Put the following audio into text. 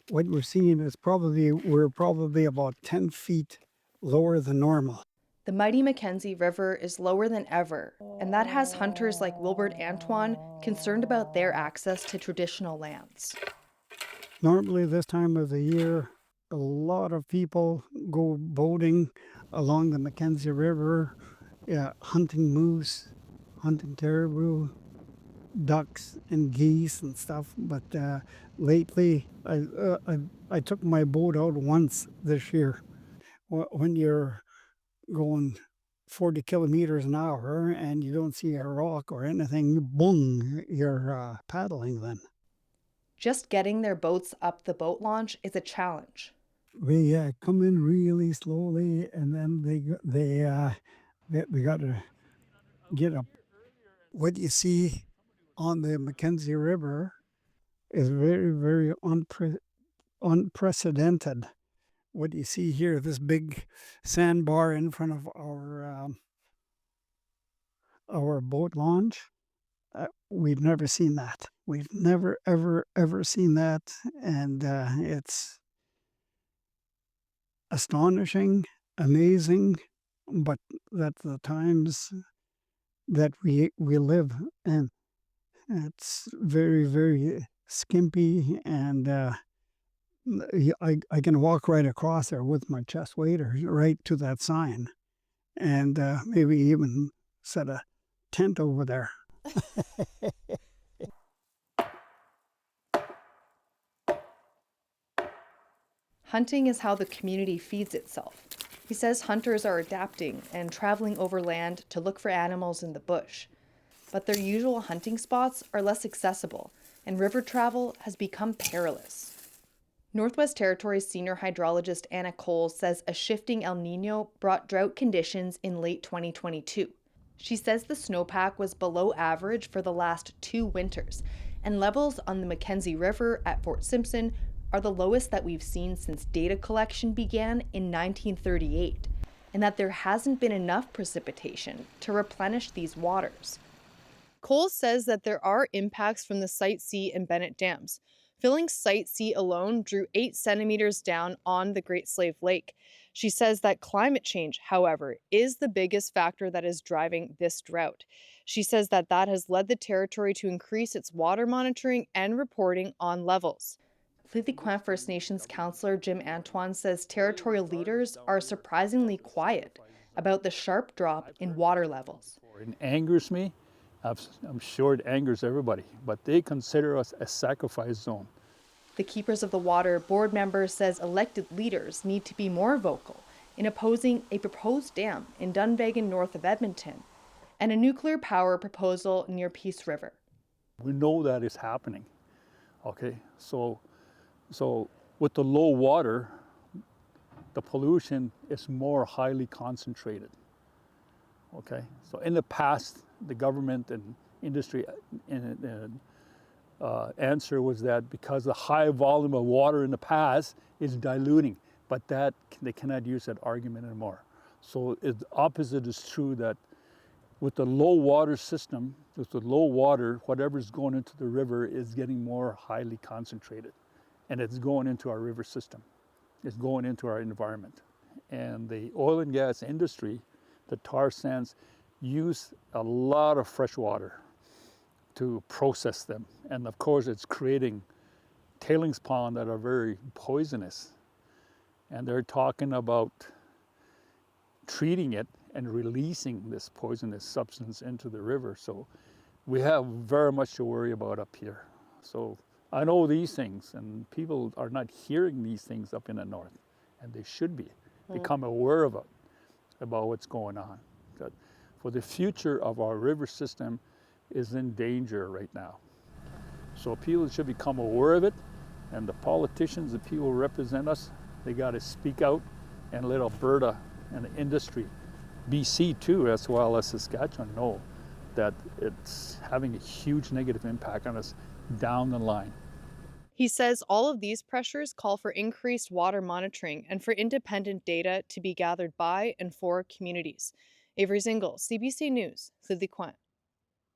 What we're seeing is we're probably about 10 feet lower than normal. The mighty Mackenzie River is lower than ever, and that has hunters like Wilbert Antoine concerned about their access to traditional lands. Normally, this time of the year, a lot of people go boating along the Mackenzie River, yeah, hunting moose, hunting caribou, ducks, and geese and stuff. But lately, I took my boat out once this year. When you're going 40 kilometers an hour and you don't see a rock or anything, boom, you're paddling then. Just getting their boats up the boat launch is a challenge. We come in really slowly, and then we got to get up. What you see on the Mackenzie River is very, very unprecedented. What you see here, this big sandbar in front of our boat launch, we've never seen that. We've never, ever, ever seen that, and it's astonishing, amazing, but that's the times that we live in. It's very, very skimpy, and I can walk right across there with my chest waders right to that sign, and maybe even set a tent over there. Hunting is how the community feeds itself. He says hunters are adapting and traveling overland to look for animals in the bush. But their usual hunting spots are less accessible, and river travel has become perilous. Northwest Territories senior hydrologist Anna Cole says a shifting El Nino brought drought conditions in late 2022. She says the snowpack was below average for the last 2 winters, and levels on the Mackenzie River at Fort Simpson are the lowest that we've seen since data collection began in 1938, and that there hasn't been enough precipitation to replenish these waters. Cole says that there are impacts from the Site C and Bennett dams. Filling Site C alone drew 8 centimeters down on the Great Slave Lake. She says that climate change, however, is the biggest factor that is driving this drought. She says that that has led the territory to increase its water monitoring and reporting on levels. Lillekwan First Nations councillor Jim Antoine says territorial leaders are surprisingly quiet about the sharp drop in water levels. It angers me. I'm sure it angers everybody, but they consider us a sacrifice zone. The Keepers of the Water board member says elected leaders need to be more vocal in opposing a proposed dam in Dunvegan north of Edmonton and a nuclear power proposal near Peace River. We know that is happening, okay? So with the low water, the pollution is more highly concentrated, okay? So in the past, the government and industry answer was that because the high volume of water in the past is diluting, but that they cannot use that argument anymore. So the opposite is true, that with the low water system, with the low water, whatever's going into the river is getting more highly concentrated, and it's going into our river system. It's going into our environment. And the oil and gas industry, the tar sands, use a lot of fresh water to process them. And of course, it's creating tailings ponds that are very poisonous. And they're talking about treating it and releasing this poisonous substance into the river. So we have very much to worry about up here. So I know these things, and people are not hearing these things up in the north, and they should become aware of it, about what's going on. But for the future of our river system is in danger right now. So people should become aware of it, and the politicians, the people who represent us, they got to speak out and let Alberta and the industry, BC too, as well as Saskatchewan, know that it's having a huge negative impact on us down the line. He says all of these pressures call for increased water monitoring and for independent data to be gathered by and for communities. Avery Zingel, CBC News, Lillekwan.